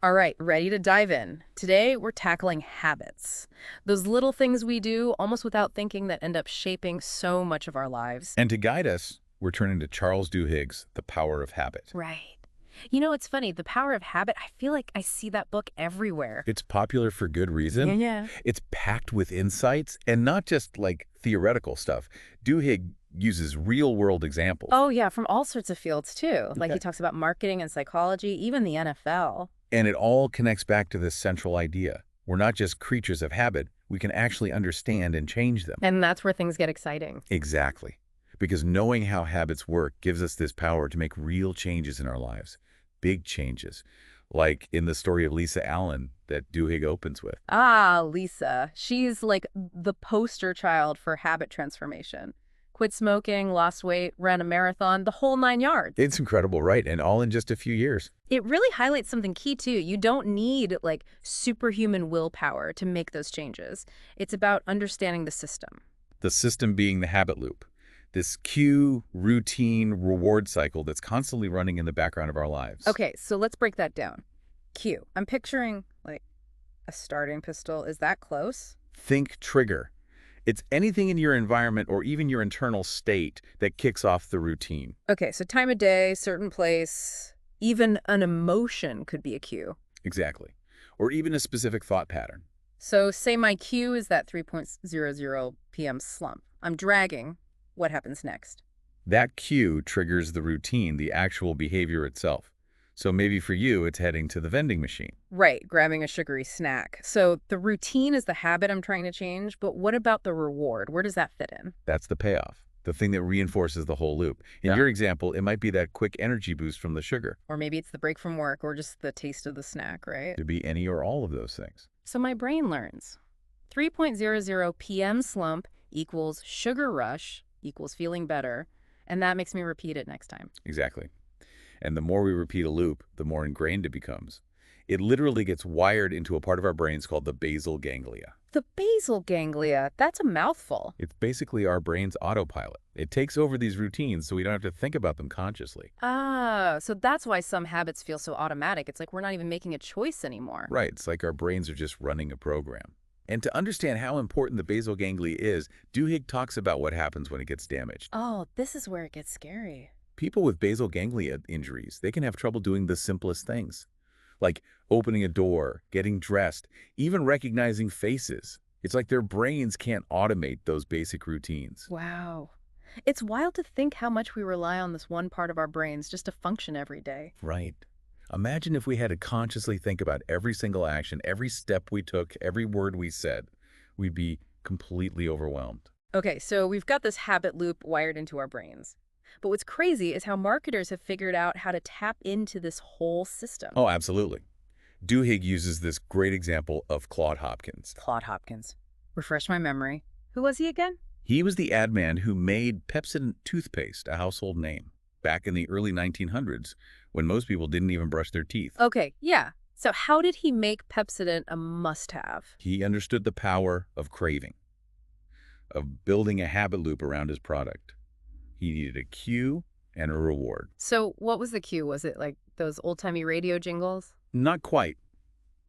All right, ready to dive in. Today, we're tackling habits. Those little things we do almost without thinking that end up shaping so much of our lives. And to guide us, we're turning to Charles Duhigg's The Power of Habit. Right. You know, it's funny, The Power of Habit, I feel like I see that book everywhere. It's popular for good Yeah, reason. yeah. It's packed with insights and not just like theoretical stuff. Duhigg uses real-world examples. Oh, yeah, from all sorts of fields, too. Like he Okay. talks about marketing and psychology, even the NFL. And it all connects back to this central idea. We're not just creatures of habit. We can actually understand and change them. And that's where things get exciting. Exactly. Because knowing how habits work gives us this power to make real changes in our lives. Big changes. Like in the story of Lisa Allen that Duhigg opens with. Ah, Lisa. She's like the poster child for habit transformation. Quit smoking, lost weight, ran a marathon, the whole 9 yards. It's incredible, right? And all in just a few years. It really highlights something key, too. You don't need, like, superhuman willpower to make those changes. It's about understanding the system. The system being the habit loop. This cue, routine, reward cycle that's constantly running in the background of our lives. Okay, so let's break that down. Cue. I'm picturing, like, a starting pistol. Is that close? Think trigger. It's anything in your environment or even your internal state that kicks off the routine. Okay, so time of day, certain place, even an emotion could be a cue. Exactly. Or even a specific thought pattern. So say my cue is that 3:00 p.m. slump. I'm dragging. What happens next? That cue triggers the routine, the actual behavior itself. So maybe for you, it's heading to the vending machine. Right, grabbing a sugary snack. So the routine is the habit I'm trying to change, but what about the reward? Where does that fit in? That's the payoff, the thing that reinforces the whole loop. In Yeah. your example, it might be that quick energy boost from the sugar. Or maybe it's the break from work or just the taste of the snack, right? It could be any or all of those things. So my brain learns. 3:00 p.m. slump equals sugar rush equals feeling better, and that makes me repeat it next time. Exactly. And the more we repeat a loop, the more ingrained it becomes. It literally gets wired into a part of our brains called the basal ganglia. The basal ganglia, that's a mouthful. It's basically our brain's autopilot. It takes over these routines so we don't have to think about them consciously. Ah, so that's why some habits feel so automatic. It's like we're not even making a choice anymore. Right, it's like our brains are just running a program. And to understand how important the basal ganglia is, Duhigg talks about what happens when it gets damaged. Oh, this is where it gets scary. People with basal ganglia injuries, they can have trouble doing the simplest things, like opening a door, getting dressed, even recognizing faces. It's like their brains can't automate those basic routines. Wow. It's wild to think how much we rely on this one part of our brains just to function every day. Right. Imagine if we had to consciously think about every single action, every step we took, every word we said. We'd be completely overwhelmed. Okay, so we've got this habit loop wired into our brains. But what's crazy is how marketers have figured out how to tap into this whole system. Oh, absolutely. Duhigg uses this great example of Claude Hopkins. Claude Hopkins. Refresh my memory. Who was he again? He was the ad man who made Pepsodent toothpaste a household name back in the early 1900s when most people didn't even brush their teeth. Okay, yeah. So how did he make Pepsodent a must-have? He understood the power of craving, of building a habit loop around his product. He needed a cue and a reward. So what was the cue? Was it like those old-timey radio jingles? Not quite.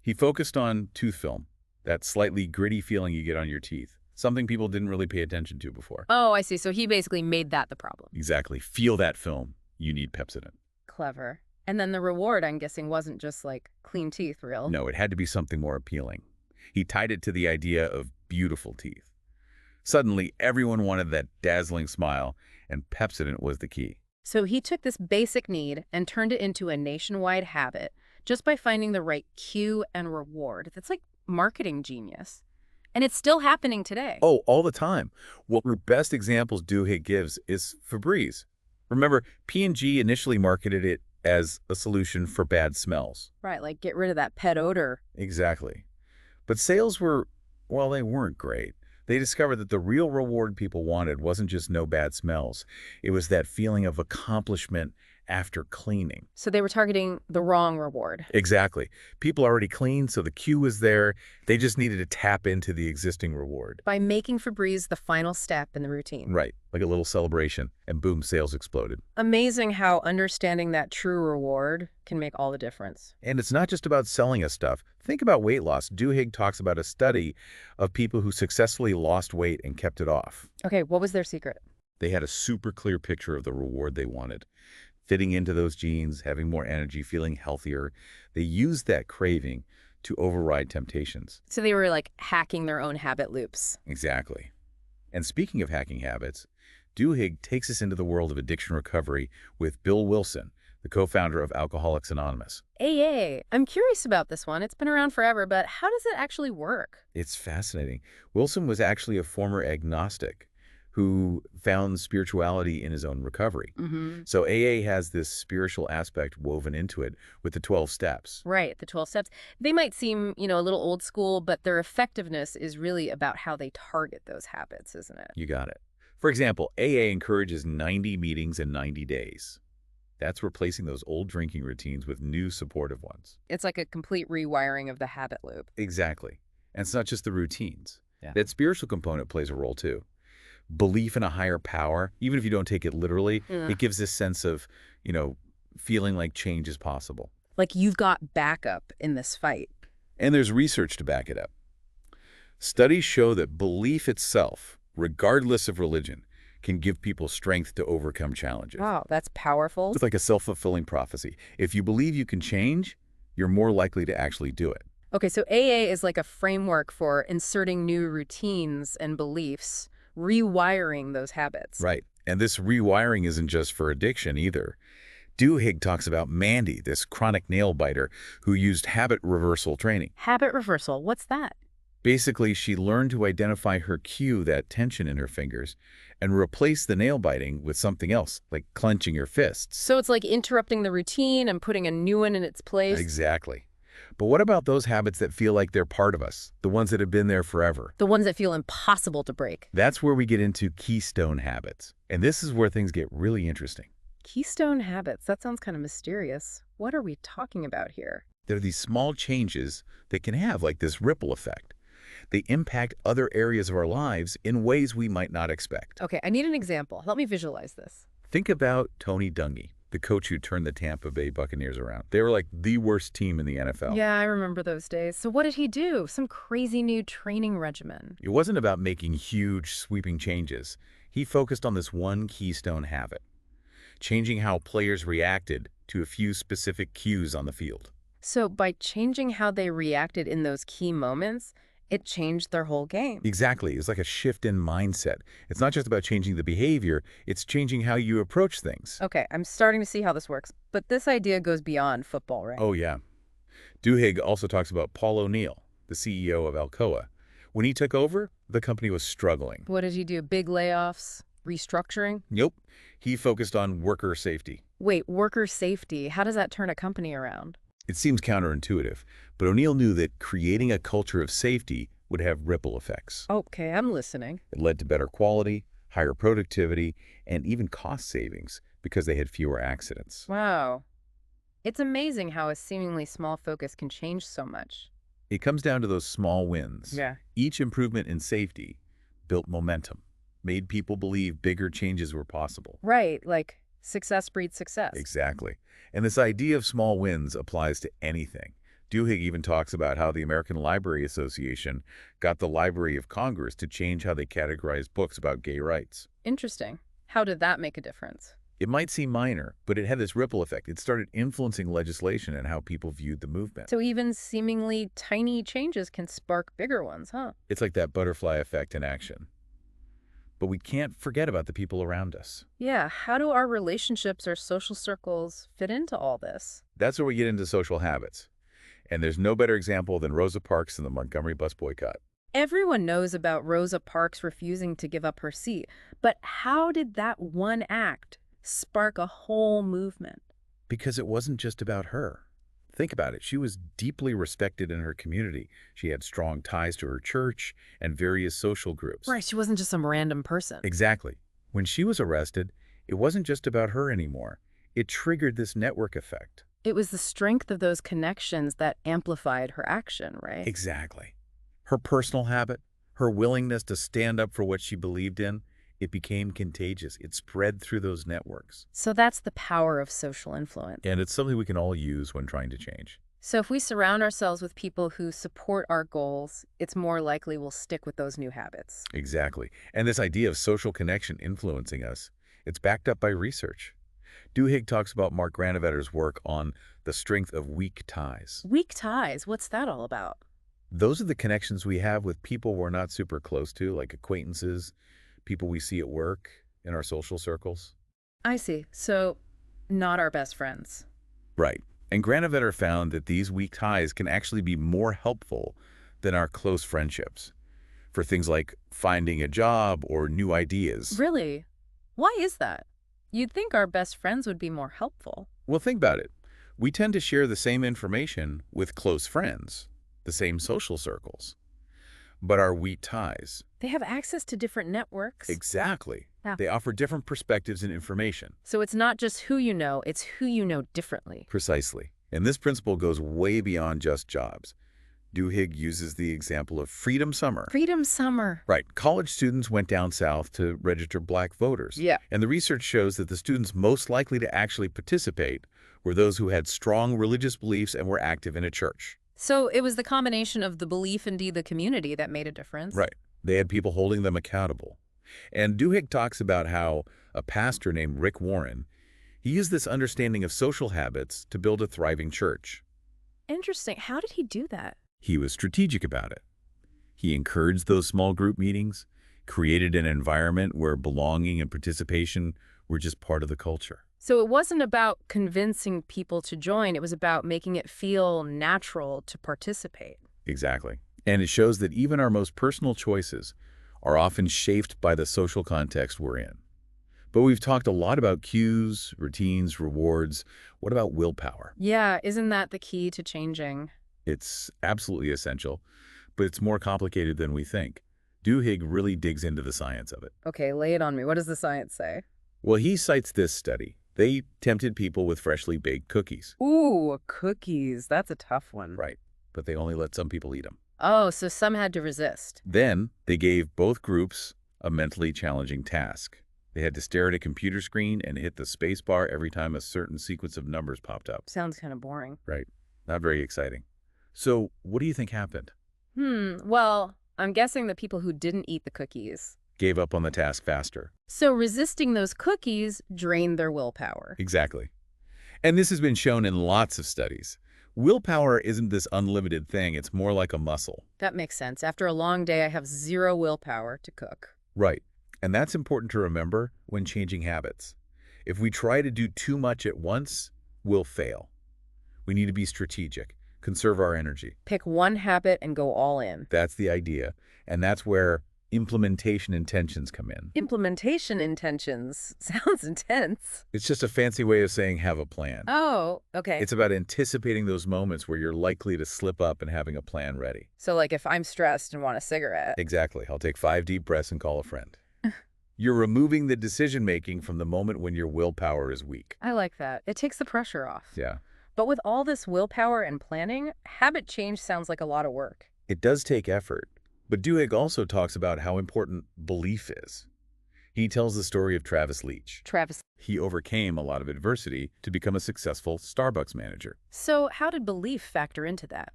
He focused on tooth film, that slightly gritty feeling you get on your teeth, something people didn't really pay attention to before. Oh, I see. So he basically made that the problem. Exactly. Feel that film. You need Pepsodent. Clever. And then the reward, I'm guessing, wasn't just like clean teeth, real. No, it had to be something more appealing. He tied it to the idea of beautiful teeth. Suddenly, everyone wanted that dazzling smile, and Pepsodent was the key. So he took this basic need and turned it into a nationwide habit just by finding the right cue and reward. That's like marketing genius. And it's still happening today. Oh, all the time. One of the best examples Duhigg gives is Febreze. Remember, P&G initially marketed it as a solution for bad smells. Right, like get rid of that pet odor. Exactly. But sales were, well, they weren't great. They discovered that the real reward people wanted wasn't just no bad smells. It was that feeling of accomplishment after cleaning. So they were targeting the wrong reward. Exactly. People already cleaned, so the cue was there. They just needed to tap into the existing reward. By making Febreze the final step in the routine. Right, like a little celebration, and boom, sales exploded. Amazing how understanding that true reward can make all the difference. And it's not just about selling us stuff. Think about weight loss. Duhigg talks about a study of people who successfully lost weight and kept it off. Okay, what was their secret? They had a super clear picture of the reward they wanted. Fitting into those jeans, having more energy, feeling healthier. They used that craving to override temptations. So they were like hacking their own habit loops. Exactly. And speaking of hacking habits, Duhigg takes us into the world of addiction recovery with Bill Wilson, the co-founder of Alcoholics Anonymous. AA. I'm curious about this one. It's been around forever, but how does it actually work? It's fascinating. Wilson was actually a former agnostic who found spirituality in his own recovery. So AA has this spiritual aspect woven into it with the 12 steps. Right, the 12 steps. They might seem, a little old school, but their effectiveness is really about how they target those habits, isn't it? You got it. For example, AA encourages 90 meetings in 90 days. That's replacing those old drinking routines with new supportive ones. It's like a complete rewiring of the habit loop. Exactly. And it's not just the routines. Yeah. That spiritual component plays a role too. Belief in a higher power, even if you don't take it literally, it gives this sense of, feeling like change is possible. Like you've got backup in this fight. And there's research to back it up. Studies show that belief itself, regardless of religion, can give people strength to overcome challenges. Wow, that's powerful. It's like a self-fulfilling prophecy. If you believe you can change, you're more likely to actually do it. Okay, so AA is like a framework for inserting new routines and beliefs, rewiring those habits. Right. And this rewiring isn't just for addiction either. Duhigg talks about Mandy, this chronic nail biter who used habit reversal training. Habit reversal, what's that? Basically, she learned to identify her cue, that tension in her fingers, and replace the nail biting with something else, like clenching her fists. So it's like interrupting the routine and putting a new one in its place? Exactly. But what about those habits that feel like they're part of us, the ones that have been there forever? The ones that feel impossible to break. That's where we get into keystone habits. And this is where things get really interesting. Keystone habits, that sounds kind of mysterious. What are we talking about here? They're these small changes that can have like this ripple effect. They impact other areas of our lives in ways we might not expect. Okay, I need an example. Help me visualize this. Think about Tony Dungy, the coach who turned the Tampa Bay Buccaneers around. They were like the worst team in the NFL. Yeah, I remember those days. So what did he do? Some crazy new training regimen. It wasn't about making huge, sweeping changes. He focused on this one keystone habit, changing how players reacted to a few specific cues on the field. So by changing how they reacted in those key moments, it changed their whole game. Exactly. It's like a shift in mindset. It's not just about changing the behavior, it's changing how you approach things. Okay, I'm starting to see how this works. But this idea goes beyond football, right? Oh, yeah. Duhigg also talks about Paul O'Neill, the CEO of Alcoa. When he took over, the company was struggling. What did he do? Big layoffs? Restructuring? Nope. He focused on worker safety. Wait, worker safety. How does that turn a company around? It seems counterintuitive, but O'Neill knew that creating a culture of safety would have ripple effects. Okay, I'm listening. It led to better quality, higher productivity, and even cost savings because they had fewer accidents. Wow. It's amazing how a seemingly small focus can change so much. It comes down to those small wins. Yeah. Each improvement in safety built momentum, made people believe bigger changes were possible. Right, like success breeds success. Exactly. And this idea of small wins applies to anything. Duhigg even talks about how the American Library Association got the Library of Congress to change how they categorize books about gay rights. Interesting. How did that make a difference? It might seem minor, but it had this ripple effect. It started influencing legislation and how people viewed the movement. So even seemingly tiny changes can spark bigger ones, huh? It's like that butterfly effect in action. But we can't forget about the people around us. Yeah, how do our relationships or social circles fit into all this? That's where we get into social habits. And there's no better example than Rosa Parks and the Montgomery bus boycott. Everyone knows about Rosa Parks refusing to give up her seat, but how did that one act spark a whole movement? Because it wasn't just about her. Think about it. She was deeply respected in her community. She had strong ties to her church and various social groups. Right, she wasn't just some random person. Exactly. When she was arrested, it wasn't just about her anymore. it triggered this network effect. It was the strength of those connections that amplified her action, right? Exactly. Her personal habit, her willingness to stand up for what she believed in, it became contagious. It spread through those networks. So that's the power of social influence. And it's something we can all use when trying to change. So if we surround ourselves with people who support our goals, it's more likely we'll stick with those new habits. Exactly. And this idea of social connection influencing us, it's backed up by research. Duhigg talks about Mark Granovetter's work on the strength of weak ties. Weak ties, what's that all about? Those are the connections we have with people we're not super close to, like acquaintances, people we see at work, in our social circles. I see. So not our best friends. Right. And Granovetter found that these weak ties can actually be more helpful than our close friendships for things like finding a job or new ideas. Really? Why is that? You'd think our best friends would be more helpful. Well, think about it. We tend to share the same information with close friends, the same social circles. But our weak ties, They have access to different networks. exactly. Yeah. They offer different perspectives and information. So it's not just who you know, it's who you know differently. Precisely. And this principle goes way beyond just jobs. Duhigg uses the example of Freedom Summer. Freedom Summer. Right. College students went down south to register black voters. Yeah. And the research shows that the students most likely to actually participate were those who had strong religious beliefs and were active in a church. So it was the combination of the belief and the community that made a difference. Right. They had people holding them accountable. And Duhigg talks about how a pastor named Rick Warren, he used this understanding of social habits to build a thriving church. Interesting. How did he do that? He was strategic about it. He encouraged those small group meetings, created an environment where belonging and participation were just part of the culture. So it wasn't about convincing people to join, it was about making it feel natural to participate. Exactly. And it shows that even our most personal choices are often shaped by the social context we're in. But we've talked a lot about cues, routines, rewards. What about willpower? Yeah, isn't that the key to changing? It's absolutely essential, but it's more complicated than we think. Duhigg really digs into the science of it. Okay, lay it on me. What does the science say? Well, he cites this study. They tempted people with freshly baked cookies. Ooh, cookies. That's a tough one. Right. But they only let some people eat them. Oh, so some had to resist. Then they gave both groups a mentally challenging task. They had to stare at a computer screen and hit the space bar every time a certain sequence of numbers popped up. Sounds kind of boring. Right. Not very exciting. So what do you think happened? Well, I'm guessing the people who didn't eat the cookies. Gave up on the task faster. So resisting those cookies drained their willpower. Exactly. And this has been shown in lots of studies. Willpower isn't this unlimited thing. It's more like a muscle. That makes sense. After a long day, I have zero willpower to cook. Right. And that's important to remember when changing habits. If we try to do too much at once, we'll fail. We need to be strategic, conserve our energy. Pick one habit and go all in. That's the idea. And that's where implementation intentions come in. Implementation intentions. Sounds intense. It's just a fancy way of saying have a plan. Oh, okay. It's about anticipating those moments where you're likely to slip up and having a plan ready. So like if I'm stressed and want a cigarette. Exactly. I'll take 5 deep breaths and call a friend. You're removing the decision-making from the moment when your willpower is weak. I like that. It takes the pressure off. Yeah. But with all this willpower and planning, habit change sounds like a lot of work. It does take effort. But Duhigg also talks about how important belief is. He tells the story of Travis Leach. Travis. He overcame a lot of adversity to become a successful Starbucks manager. So how did belief factor into that?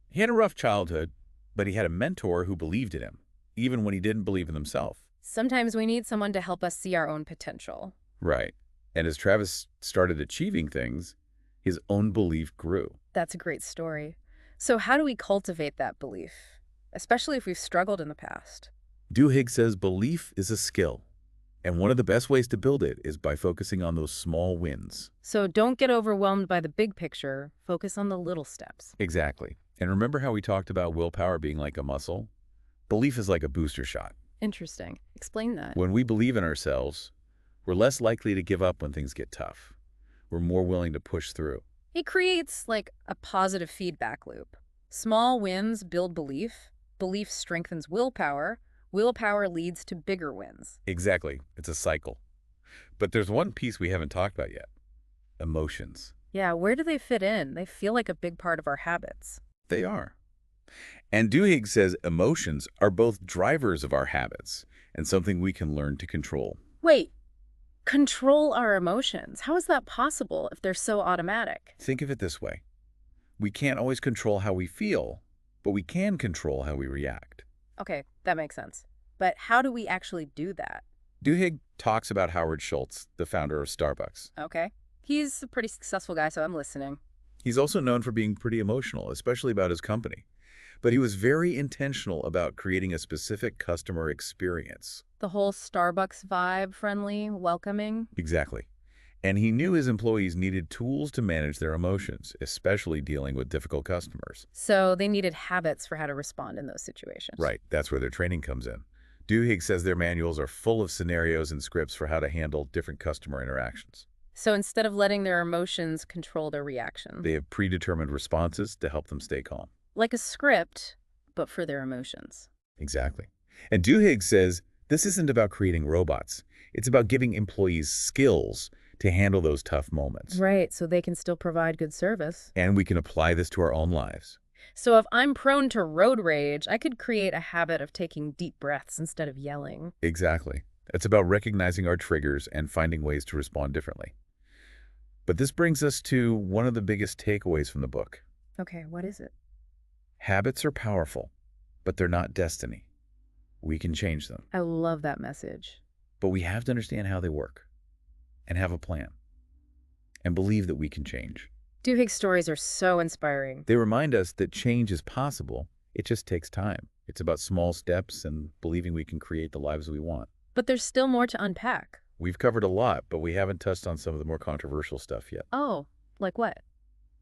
He had a rough childhood, but he had a mentor who believed in him, even when he didn't believe in himself. Sometimes we need someone to help us see our own potential. Right. And as Travis started achieving things, his own belief grew. That's a great story. So how do we cultivate that belief, especially if we've struggled in the past? Duhigg says belief is a skill, and one of the best ways to build it is by focusing on those small wins. So don't get overwhelmed by the big picture. Focus on the little steps. Exactly. And remember how we talked about willpower being like a muscle? Belief is like a booster shot. Interesting. Explain that. When we believe in ourselves, we're less likely to give up when things get tough. We're more willing to push through. It creates like a positive feedback loop. Small wins build belief. Belief strengthens willpower. Willpower leads to bigger wins. Exactly. It's a cycle. But there's one piece we haven't talked about yet. emotions. Yeah, where do they fit in? They feel like a big part of our habits. They are. And Duhigg says emotions are both drivers of our habits and something we can learn to control. Wait, control our emotions. How is that possible if they're so automatic? Think of it this way. We can't always control how we feel, but we can control how we react. Okay, that makes sense. But how do we actually do that? Duhigg talks about Howard Schultz, the founder of Starbucks. Okay. He's a pretty successful guy, so I'm listening. He's also known for being pretty emotional, especially about his company. But he was very intentional about creating a specific customer experience. The whole Starbucks vibe, friendly, welcoming. Exactly. And he knew his employees needed tools to manage their emotions, especially dealing with difficult customers. So they needed habits for how to respond in those situations. Right, that's where their training comes in. Duhigg says their manuals are full of scenarios and scripts for how to handle different customer interactions. So instead of letting their emotions control their reaction. They have predetermined responses to help them stay calm. Like a script, but for their emotions. Exactly. And Duhigg says this isn't about creating robots. It's about giving employees skills to handle those tough moments. Right, so they can still provide good service. And we can apply this to our own lives. So if I'm prone to road rage, I could create a habit of taking deep breaths instead of yelling. Exactly. It's about recognizing our triggers and finding ways to respond differently. But this brings us to one of the biggest takeaways from the book. Okay, what is it? Habits are powerful, but they're not destiny. We can change them. I love that message. But we have to understand how they work and have a plan and believe that we can change. Duhigg's stories are so inspiring. They remind us that change is possible. It just takes time. It's about small steps and believing we can create the lives we want. But there's still more to unpack. We've covered a lot, but we haven't touched on some of the more controversial stuff yet. Oh, like what?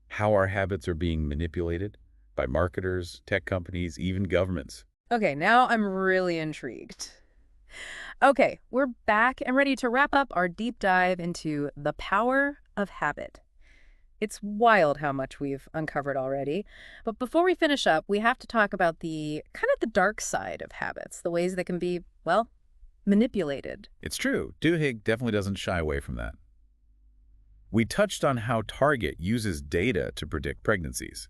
How our habits are being manipulated by marketers, tech companies, even governments. Okay, now I'm really intrigued. Okay, we're back and ready to wrap up our deep dive into the power of habit. It's wild how much we've uncovered already. But before we finish up, we have to talk about the dark side of habits, the ways they can be, well, manipulated. It's true. Duhigg definitely doesn't shy away from that. We touched on how Target uses data to predict pregnancies,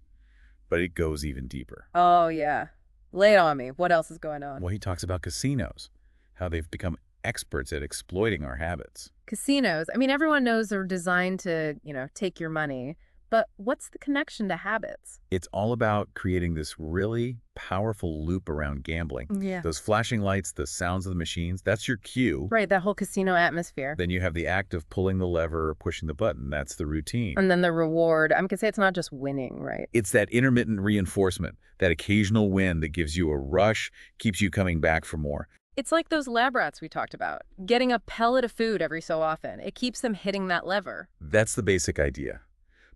but it goes even deeper. Oh, yeah. Lay it on me. What else is going on? Well, he talks about casinos, how they've become experts at exploiting our habits. Casinos. I mean, everyone knows they're designed to, take your money. But what's the connection to habits? It's all about creating this really powerful loop around gambling. Yeah. Those flashing lights, the sounds of the machines, that's your cue. Right, that whole casino atmosphere. Then you have the act of pulling the lever or pushing the button. That's the routine. And then the reward. I'm going to say it's not just winning, right? It's that intermittent reinforcement, that occasional win that gives you a rush, keeps you coming back for more. It's like those lab rats we talked about. Getting a pellet of food every so often. It keeps them hitting that lever. That's the basic idea.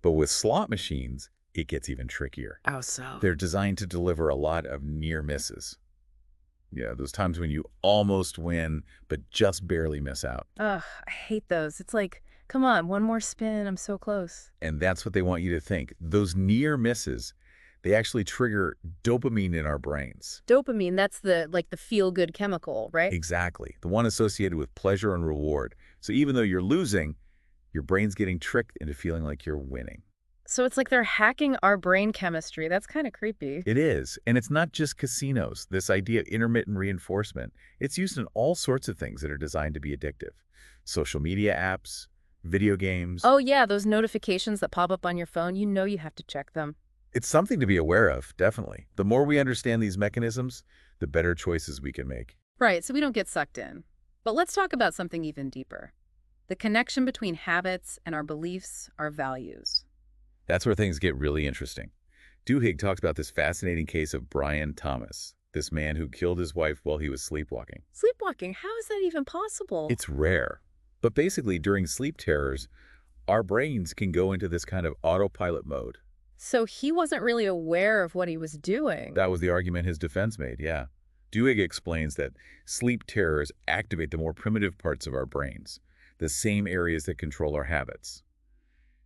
But with slot machines, it gets even trickier. How so? They're designed to deliver a lot of near misses. Yeah, those times when you almost win, but just barely miss out. Ugh, I hate those. It's like, come on, one more spin. I'm so close. And that's what they want you to think. Those near misses, they actually trigger dopamine in our brains. Dopamine, that's the feel-good chemical, right? Exactly. The one associated with pleasure and reward. So even though you're losing, your brain's getting tricked into feeling like you're winning. So it's like they're hacking our brain chemistry. That's kind of creepy. It is. And it's not just casinos. This idea of intermittent reinforcement, it's used in all sorts of things that are designed to be addictive. Social media apps, video games. Oh, yeah, those notifications that pop up on your phone, you have to check them. It's something to be aware of, definitely. The more we understand these mechanisms, the better choices we can make. Right, so we don't get sucked in. But let's talk about something even deeper. The connection between habits and our beliefs, our values. That's where things get really interesting. Duhigg talks about this fascinating case of Brian Thomas, this man who killed his wife while he was sleepwalking. Sleepwalking? How is that even possible? It's rare. But basically, during sleep terrors, our brains can go into this kind of autopilot mode. So he wasn't really aware of what he was doing. That was the argument his defense made, yeah. Duhigg explains that sleep terrors activate the more primitive parts of our brains, the same areas that control our habits.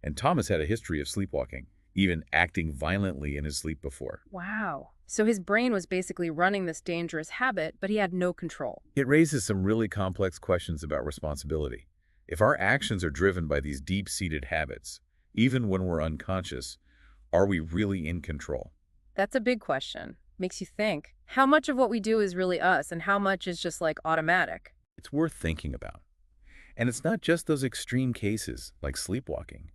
And Thomas had a history of sleepwalking, even acting violently in his sleep before. Wow. So his brain was basically running this dangerous habit, but he had no control. It raises some really complex questions about responsibility. If our actions are driven by these deep-seated habits, even when we're unconscious, are we really in control? That's a big question. Makes you think. How much of what we do is really us and how much is just like automatic? It's worth thinking about. And it's not just those extreme cases, like sleepwalking.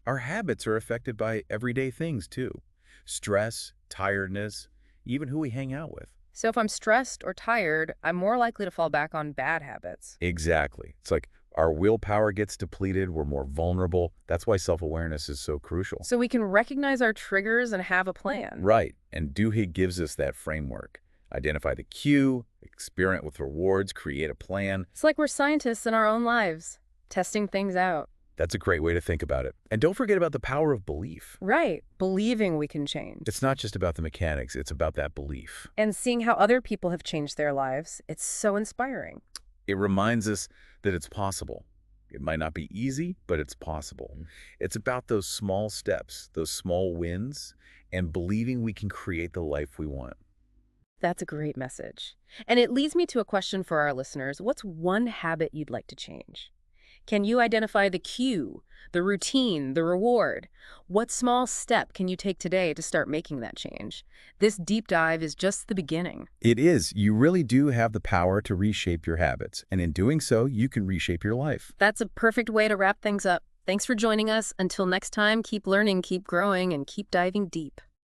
Our habits are affected by everyday things, too. Stress, tiredness, even who we hang out with. So if I'm stressed or tired, I'm more likely to fall back on bad habits. Exactly. It's like our willpower gets depleted, we're more vulnerable. That's why self-awareness is so crucial. So we can recognize our triggers and have a plan. Right, and Duhigg gives us that framework. Identify the cue, experiment with rewards, create a plan. It's like we're scientists in our own lives, testing things out. That's a great way to think about it. And don't forget about the power of belief. Right, believing we can change. It's not just about the mechanics, it's about that belief. And seeing how other people have changed their lives, it's so inspiring. It reminds us that it's possible. It might not be easy, but it's possible. It's about those small steps, those small wins, and believing we can create the life we want. That's a great message. And it leads me to a question for our listeners. What's one habit you'd like to change? Can you identify the cue, the routine, the reward? What small step can you take today to start making that change? This deep dive is just the beginning. It is. You really do have the power to reshape your habits. And in doing so, you can reshape your life. That's a perfect way to wrap things up. Thanks for joining us. Until next time, keep learning, keep growing, and keep diving deep.